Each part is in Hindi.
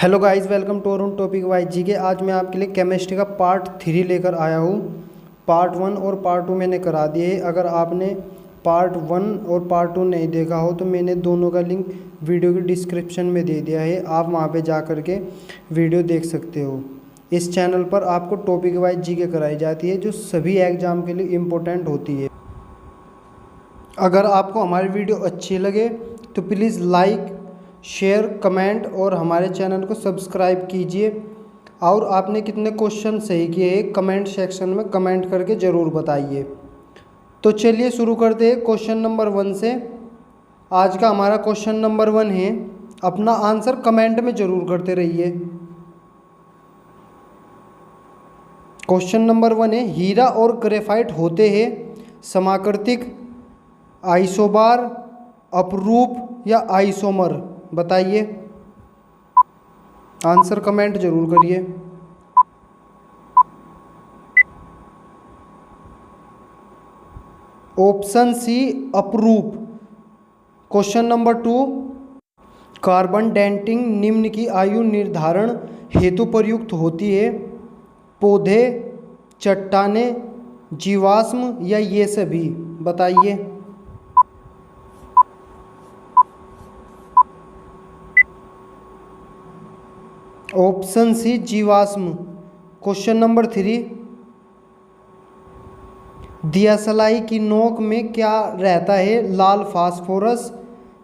Hello guys, welcome to Arun topic wise G K. आज मैं आपके लिए केमिस्ट्री का पार्ट 3 लेकर आया हूँ। पार्ट 1 और पार्ट 2 मैंने करा दिए है। अगर आपने पार्ट 1 और पार्ट 2 नहीं देखा हो तो मैंने दोनों का लिंक वीडियो की डिस्क्रिप्शन में दे दिया है, आप वहाँ पे जा कर के वीडियो देख सकते हो। इस चैनल पर आपको टॉपिक वाइज जी के कराई जाती है जो सभी एग्ज़ाम के लिए इम्पोर्टेंट होती है। अगर आपको हमारी वीडियो अच्छी लगे तो प्लीज़ लाइक, शेयर, कमेंट और हमारे चैनल को सब्सक्राइब कीजिए। और आपने कितने क्वेश्चन सही किए हैं कमेंट सेक्शन में कमेंट करके ज़रूर बताइए। तो चलिए शुरू करते हैं क्वेश्चन नंबर 1 से। आज का हमारा क्वेश्चन नंबर 1 है। अपना आंसर कमेंट में ज़रूर करते रहिए। क्वेश्चन नंबर 1 है, हीरा और ग्रेफाइट होते हैं समाकृतिक, आइसोबार, अपरूप या आइसोमर? बताइए, आंसर कमेंट जरूर करिए। ऑप्शन सी अपरूप। क्वेश्चन नंबर 2, कार्बन डेटिंग निम्न की आयु निर्धारण हेतु प्रयुक्त होती है? पौधे, चट्टाने, जीवाश्म या ये सभी? बताइए। ऑप्शन सी जीवाश्म। क्वेश्चन नंबर 3, दियासलाई की नोक में क्या रहता है? लाल फास्फोरस,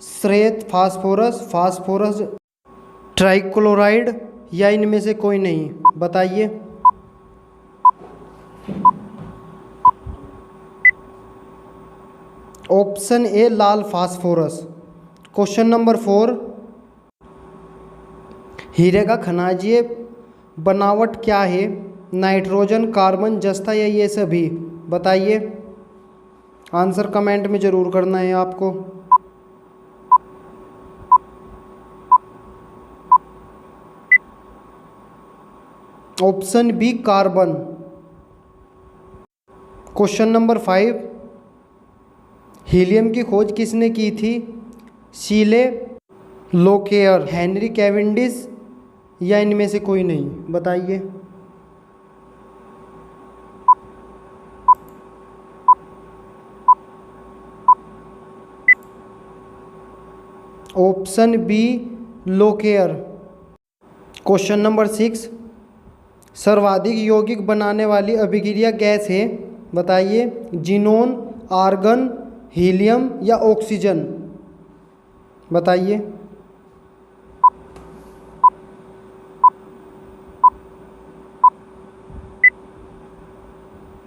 श्वेत फास्फोरस, फास्फोरस ट्राइक्लोराइड या इनमें से कोई नहीं? बताइए। ऑप्शन ए लाल फास्फोरस। क्वेश्चन नंबर 4, हीरे का खनिजीय बनावट क्या है? नाइट्रोजन, कार्बन, जस्ता या ये सभी? बताइए। आंसर कमेंट में ज़रूर करना है आपको। Option B carbon. Question number 5, helium की खोज किसने की थी? शीले, लोकेयर, हेनरी कैवेंडिश या इनमें से कोई नहीं? बताइए। ऑप्शन बी लोकेयर। क्वेश्चन नंबर 6, सर्वाधिक यौगिक बनाने वाली अभिक्रिया गैस है? बताइए। जिनोन, आर्गन, हीलियम या ऑक्सीजन? बताइए।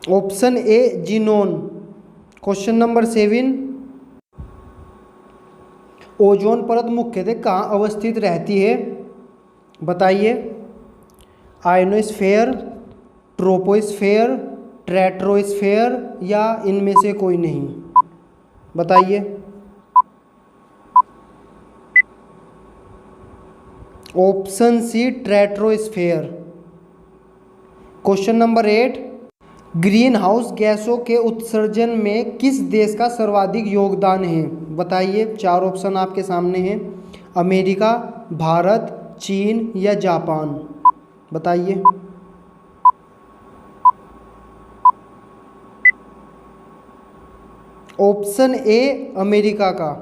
Option A xenon. Question number 7, ozone परत मुख्यतः कहाँ अवस्थित रहती है? बताइए। आयोनोस्फेयर, ट्रोपोस्फेयर, स्ट्रेटोस्फेयर या इनमें से कोई नहीं? बताइए। Option C stratosphere. Question number 8, greenhouse गैसों के उत्सर्जन में किस देश का सर्वाधिक योगदान है? बताइए। 4 ऑप्शन आपके सामने हैं। अमेरिका, भारत, चीन या जापान? बताइए। ऑप्शन ए अमेरिका का।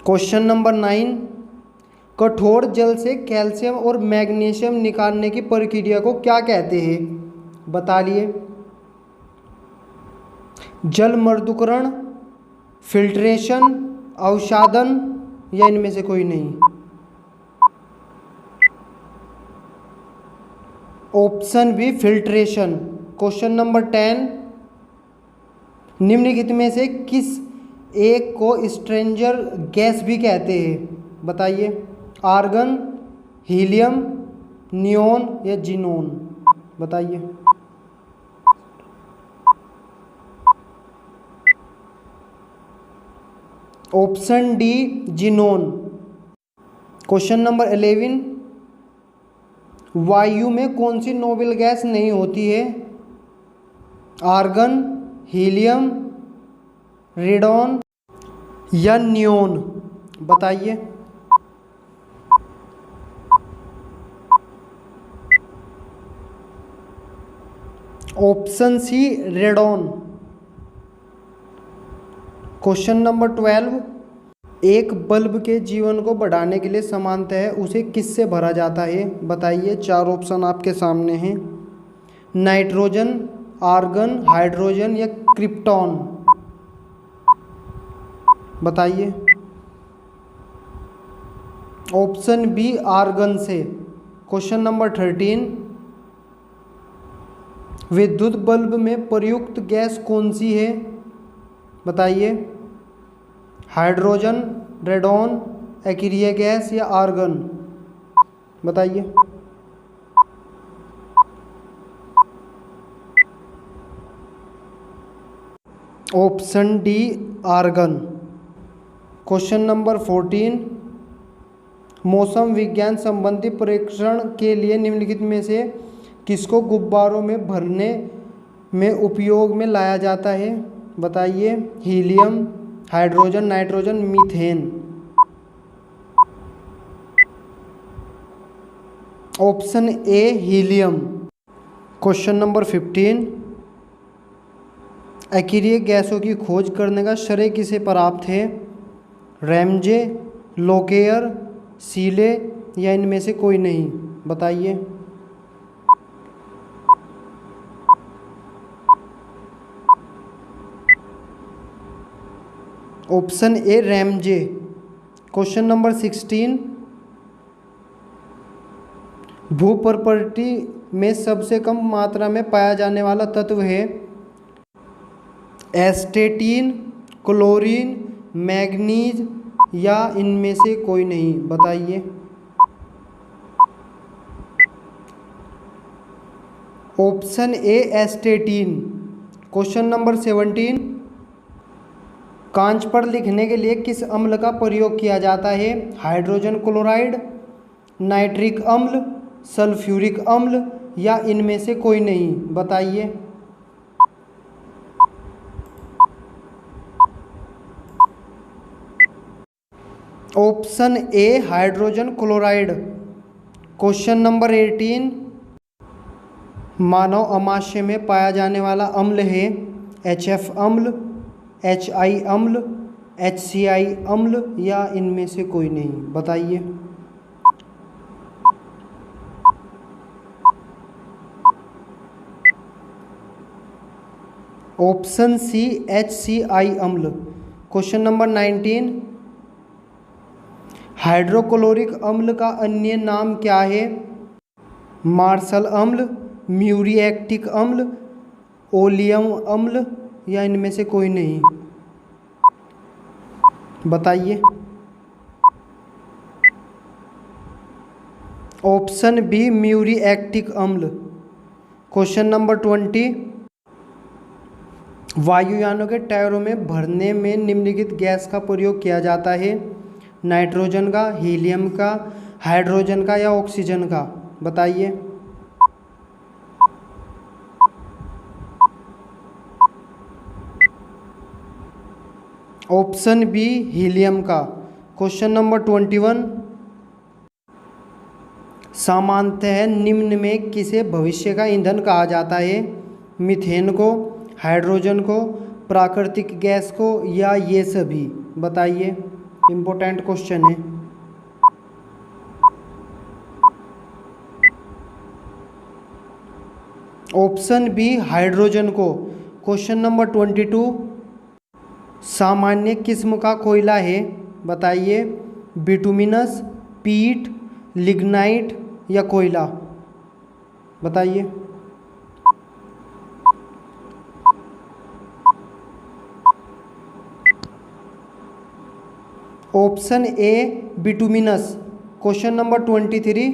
क्वेश्चन नंबर 9, कठोर जल से कैल्शियम और मैग्नीशियम निकालने की प्रक्रिया को क्या कहते हैं? बताइए। जल मर्दूकरण, फिल्ट्रेशन, अवसादन या इनमें से कोई नहीं? Option B filtration. Question number 10, निम्नलिखित में से किस एक को स्ट्रेंजर गैस भी कहते हैं? बताइए। आर्गन, हीलियम, नियोन या जिनोन? बताइए। Option D xenon. Question number 11, वायु में कौन सी नोबल गैस नहीं होती है? आर्गन, हीलियम, रेडॉन या नियोन? बताइए। Option C radon. Question number 12, एक बल्ब के जीवन को बढ़ाने के लिए सामान्यतः उसे किससे भरा जाता है? बताइए। 4 ऑप्शन आपके सामने हैं। नाइट्रोजन, आर्गन, हाइड्रोजन या क्रिप्टॉन? बताइए। ऑप्शन बी आर्गन से। क्वेश्चन नंबर 13, विद्युत बल्ब में प्रयुक्त गैस कौन सी है? बताइए। हाइड्रोजन, रेडॉन, एक्रिय गैस या आर्गन? बताइए। Option D argon. Question number 14, मौसम विज्ञान संबंधी परीक्षण के लिए निम्नलिखित में से किसको गुब्बारों में भरने में उपयोग में लाया जाता है? बताइए। Helium, hydrogen, nitrogen, methane? Option A helium. Question number 15, एक्रिय गैसों की खोज करने का श्रेय किसे प्राप्त है? रैमजे, लोकेयर, सीले या इनमें से कोई नहीं? बताइए। ऑप्शन ए रैमजे। क्वेश्चन नंबर 16, भूप्रकृति में सबसे कम मात्रा में पाया जाने वाला तत्व है? एस्टेटिन, क्लोरीन, मैग्नीज या इनमें से कोई नहीं? बताइए। ऑप्शन ए एस्टेटिन। क्वेश्चन नंबर 17, कांच पर लिखने के लिए किस अम्ल का प्रयोग किया जाता है? हाइड्रोजन क्लोराइड, नाइट्रिक अम्ल, सल्फ्यूरिक अम्ल या इनमें से कोई नहीं? बताइए। ऑप्शन ए हाइड्रोजन क्लोराइड। क्वेश्चन नंबर 18, मानव अमाशय में पाया जाने वाला अम्ल है? HF अम्ल, HI अम्ल, HCI अम्ल या इनमें से कोई नहीं? बताइए। ऑप्शन सी HCI अम्ल। क्वेश्चन नंबर 19, हाइड्रोक्लोरिक अम्ल का अन्य नाम क्या है? मार्शल अम्ल, म्यूरिएटिक अम्ल, ओलियम अम्ल या इनमें से कोई नहीं? बताइए। ऑप्शन बी म्यूरिएटिक अम्ल। क्वेश्चन नंबर 20, वायुयानों के टायरों में भरने में निम्नलिखित गैस का प्रयोग किया जाता है? नाइट्रोजन का, हीलियम का, हाइड्रोजन का या ऑक्सीजन का? बताइए। ऑप्शन बी हीलियम का। क्वेश्चन नंबर 21, सामान्यतः निम्न में किसे भविष्य का ईंधन कहा जाता है? मीथेन को, हाइड्रोजन को, प्राकृतिक गैस को या ये सभी? बताइए। इम्पोर्टेंट क्वेश्चन है। ऑप्शन बी हाइड्रोजन को। क्वेश्चन नंबर 22, सामान्य किस्म का कोयला है? बताइए। बिटुमिनस, पीट, लिग्नाइट या कोयला? बताइए। ऑप्शन ए बिटुमिनस। क्वेश्चन नंबर 23,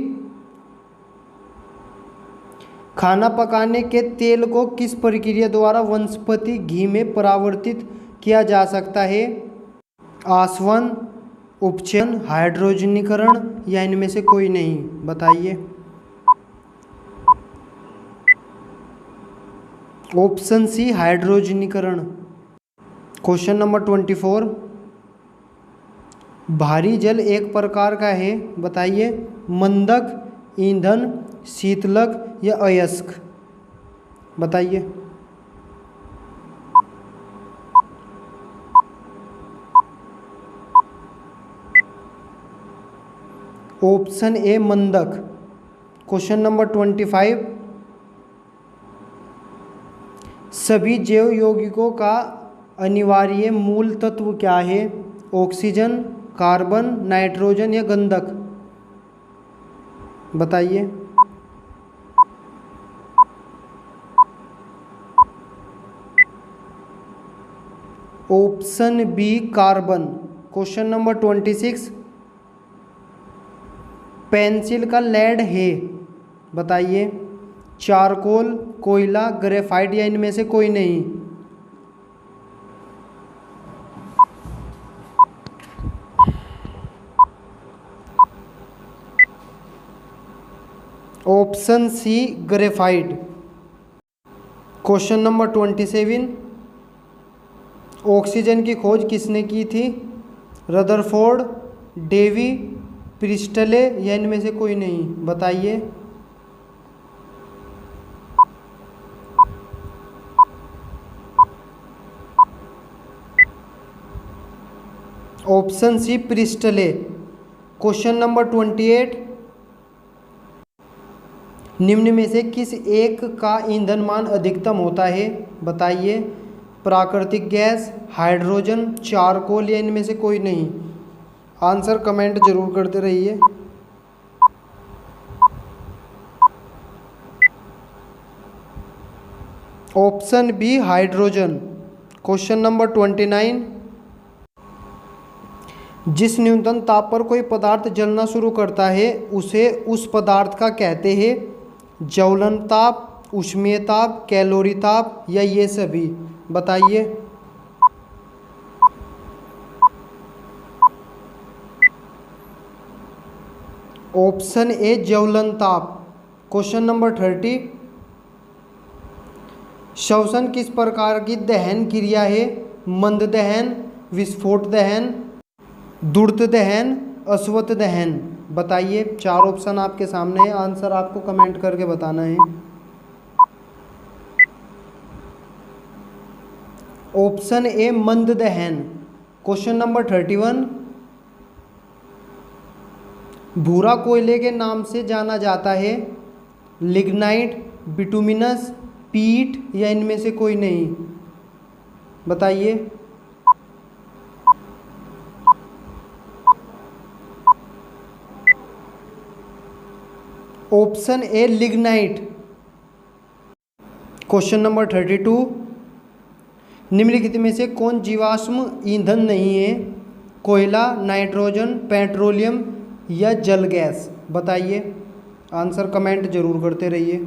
खाना पकाने के तेल को किस प्रक्रिया द्वारा वनस्पति घी में परिवर्तित किया जा सकता है? आसवन, उपचयन, हाइड्रोजनीकरण या इनमें से कोई नहीं? बताइए। ऑप्शन सी हाइड्रोजनीकरण। क्वेश्चन नंबर 24, भारी जल एक प्रकार का है? बताइए। मंदक, ईंधन, शीतलक या अयस्क? बताइए। ऑप्शन ए मंदक। क्वेश्चन नंबर 25, सभी जैव यौगिकों का अनिवार्य मूल तत्व क्या है? ऑक्सीजन, कार्बन, नाइट्रोजन या गंधक? बताइए। Option B carbon. Question number 26, pencil का लेड है, बताइए। चारकोल, कोयला, ग्रेफाइट या इनमें से कोई नहीं? Option C graphite. Question number 27, oxygen की खोज किसने की थी? रदरफोर्ड, डेवी, प्रिस्टले या इनमें से कोई नहीं? बताइए। Option C Priestley. Question number 28, निम्न में से किस एक का ईंधन मान अधिकतम होता है? बताइए। प्राकृतिक गैस, हाइड्रोजन, चारकोल या इनमें से कोई नहीं? आंसर कमेंट जरूर करते रहिए। Option B hydrogen. Question number 29, जिस न्यूनतम ताप पर कोई पदार्थ जलना शुरू करता है उसे उस पदार्थ का कहते हैं? ज्वलन ताप, ऊष्मीय ताप, कैलोरी ताप या ये सभी? बताइए। ऑप्शन ए ज्वलन ताप। क्वेश्चन नंबर 30, श्वसन किस प्रकार की दहन क्रिया है? मंद दहन, विस्फोट दहन, द्रुत दहन, अश्वत दहन? बताइए। 4 ऑप्शन आपके सामने है, आंसर आपको कमेंट करके बताना है। ऑप्शन ए मंद दहन। क्वेश्चन नंबर 31, भूरा कोयले के नाम से जाना जाता है? लिग्नाइट, बिटुमिनस, पीट या इनमें से कोई नहीं? बताइए। ऑप्शन ए लिग्नाइट। क्वेश्चन नंबर 32, निम्नलिखित में से कौन जीवाश्म ईंधन नहीं है? कोयला, नाइट्रोजन, पेट्रोलियम या जल गैस? बताइए। आंसर कमेंट जरूर करते रहिए।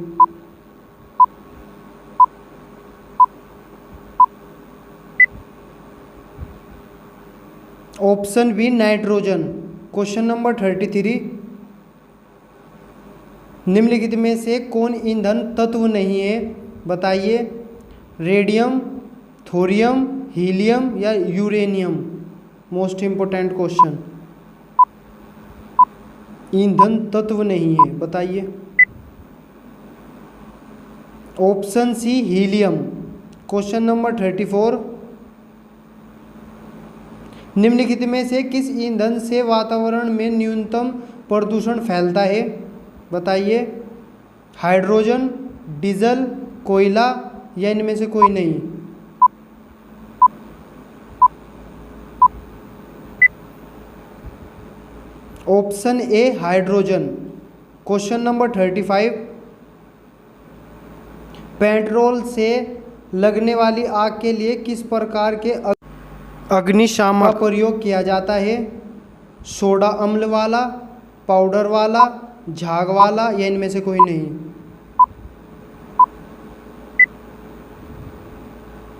Option B nitrogen. Question number 33, निम्नलिखित में से कौन ईंधन तत्व नहीं है? बताइए। रेडियम, थोरियम, हीलियम या यूरेनियम? Most important question. ईंधन तत्व नहीं है, बताइए। Option C helium. Question number 34, निम्नलिखित में से किस ईंधन से वातावरण में न्यूनतम प्रदूषण फैलता है? बताइए। हाइड्रोजन, डीजल, कोयला या इनमें से कोई नहीं? Option A hydrogen. Question number 35, petrol से लगने वाली आग के लिए किस प्रकार के अग्निशामक का प्रयोग किया जाता है? सोडा अम्ल वाला, पाउडर वाला, झाग वाला या इनमें से कोई नहीं?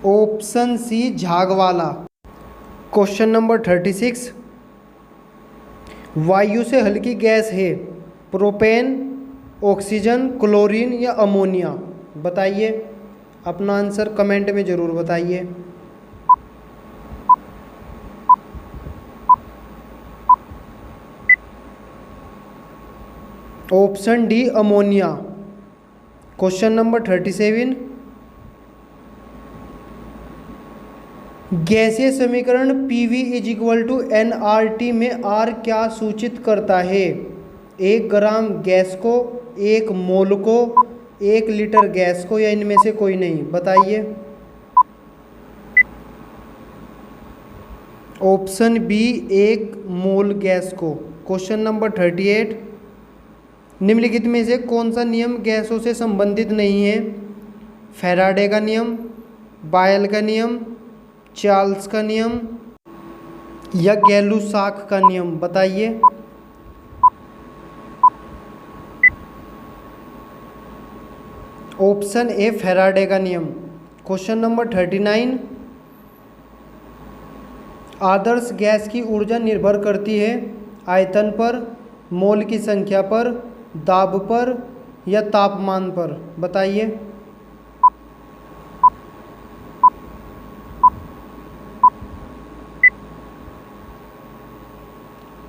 ऑप्शन सी झाग वाला। क्वेश्चन नंबर 36, वायु से हल्की गैस है? प्रोपेन, ऑक्सीजन, क्लोरीन या अमोनिया? बताइए। अपना आंसर कमेंट में ज़रूर बताइए। Option D ammonia. Question number 37, गैसीय समीकरण PV is equal to nRT में R क्या सूचित करता है? 1 ग्राम गैस को, 1 मोल को, 1 लीटर गैस को, या इनमें से कोई नहीं? बताइए। ऑप्शन बी 1 मोल गैस को। क्वेश्चन नंबर 38, निम्नलिखित में से कौन सा नियम गैसों से संबंधित नहीं है? फैराडे का नियम, बायल का नियम, चार्ल्स का नियम, या गैलुसाक का नियम? बताइए। ऑप्शन ए फैराडे का नियम। क्वेश्चन नंबर 39, आदर्श गैस की ऊर्जा निर्भर करती है आयतन पर, मोल की संख्या पर, दाब पर, या तापमान पर? बताइए।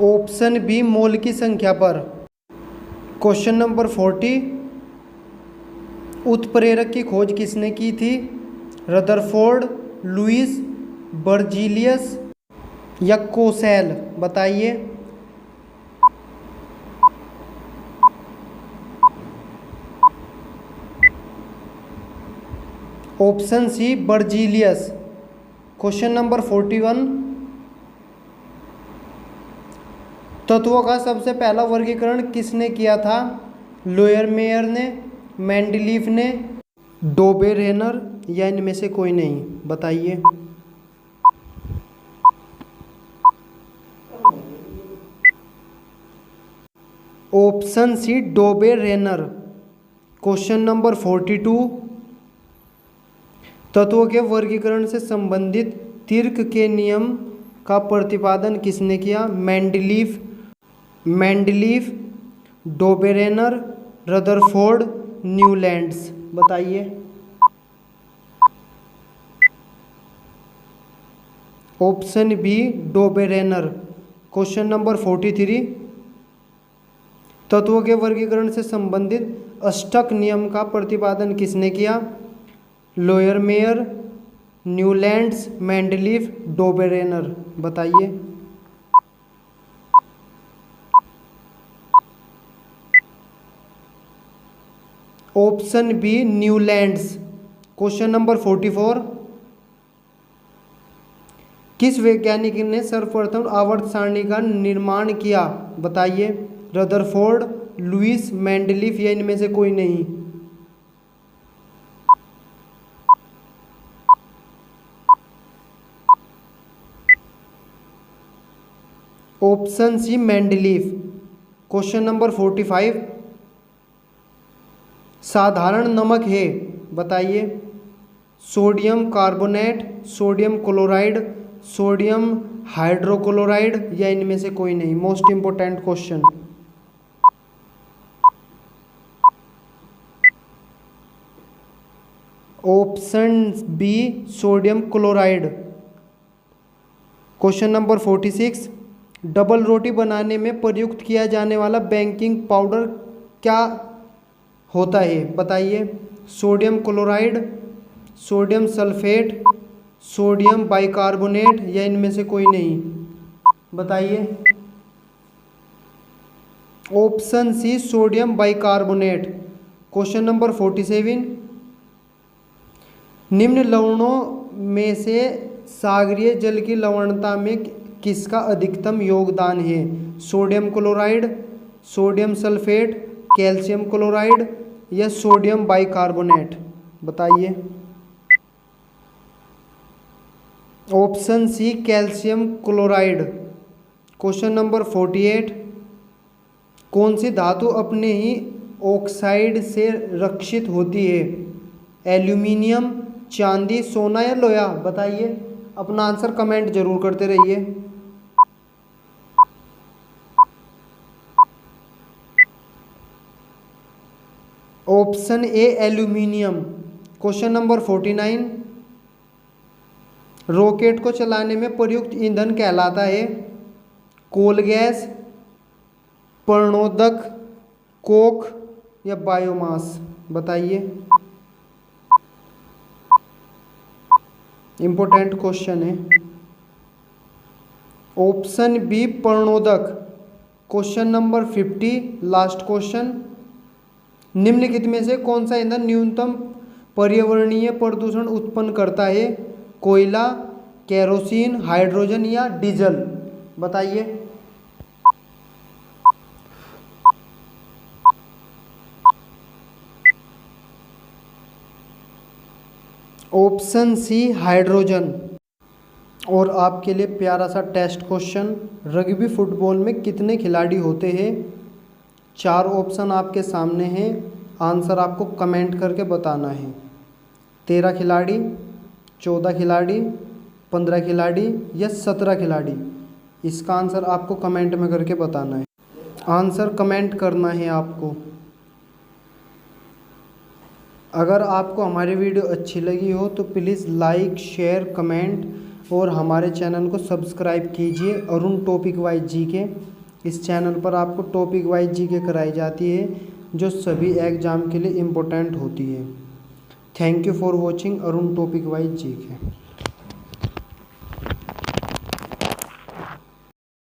ऑप्शन बी मोल की संख्या पर। क्वेश्चन नंबर 40, उत्प्रेरक की खोज किसने की थी? रदरफोर्ड, लुईस, बर्जीलियस, या कोसेल? बताइए। Option C Berzelius. Question number 41, तत्वों का सबसे पहला वर्गीकरण किसने किया था? लोयरमेयर ने, मेंडलीफ ने, डोबेरेनर, या इनमें से कोई नहीं? बताइए। Option C Dobereiner. Question number 42, तत्वों के वर्गीकरण से संबंधित तिर्क के नियम का प्रतिपादन किसने किया? Mendeleev, Dobereiner, Rutherford, Newlands? बताइए। Option B Dobereiner. Question number 43, तत्वों के वर्गीकरण से संबंधित अष्टक नियम का प्रतिपादन किसने किया? Lothar Meyer, Newlands, Mendeleev, Dobereiner? बताइए। Option B Newlands. Question number 44, किस वैज्ञानिक ने सर्वप्रथम आवर्त सारणी का निर्माण किया? बताइए। रदरफोर्ड, लुईस, मेंडलीफ, या इनमें से कोई नहीं? Option C Mendeleev. Question number 45, साधारण नमक है? बताइए। Sodium carbonate, sodium chloride, sodium hydrochloride, या इनमें से कोई नहीं? Most important question. Option B sodium chloride. Question number 46, double रोटी बनाने में प्रयुक्त किया जाने वाला बेकिंग पाउडर क्या होता है? बताइए। Sodium chloride, sodium sulphate, sodium bicarbonate, या इनमें से कोई नहीं? बताइए। Option C sodium bicarbonate. Question number 47, निम्न लवणों में से सागरीय जल की लवणता में किसका अधिकतम योगदान है? Sodium chloride, sodium sulphate, calcium chloride, या सोडियम बाइकार्बोनेट? बताइए। Option C calcium chloride. Question number 48, कौन सी धातु अपने ही ऑक्साइड से रक्षित होती है? एल्यूमिनियम, चांदी, सोना, या लोहा? बताइए। अपना आंसर कमेंट जरूर करते रहिए। Option A aluminium. Question number 49, rocket को चलाने में प्रयुक्त ईंधन कहलाता है? कोल गैस, प्रणोदक, कोक, या बायोमास? बताइए। इम्पोर्टेंट क्वेश्चन है। ऑप्शन बी पर्णोदक। क्वेश्चन नंबर 50 लास्ट क्वेश्चन, निम्नलिखित में से कौन सा ईंधन न्यूनतम पर्यावरणीय प्रदूषण उत्पन्न करता है? कोयला, केरोसिन, हाइड्रोजन या डीजल? बताइए। Option C hydrogen. और आपके लिए प्यारा सा टेस्ट क्वेश्चन, रग्बी फुटबॉल में कितने खिलाड़ी होते हैं? 4 ऑप्शन आपके सामने हैं, आंसर आपको कमेंट करके बताना है। 13 खिलाड़ी, 14 खिलाड़ी, 15 खिलाड़ी या 17 खिलाड़ी? इसका आंसर आपको कमेंट में करके बताना है। आंसर कमेंट करना है आपको। अगर आपको हमारी वीडियो अच्छी लगी हो तो प्लीज़ लाइक, शेयर, कमेंट और हमारे चैनल को सब्सक्राइब कीजिए। अरुण टॉपिक वाइज जीके, इस चैनल पर आपको टॉपिक वाइज जीके कराई जाती है जो सभी एग्ज़ाम के लिए इम्पोर्टेंट होती है। Thank you for watching Arun topic wise GK.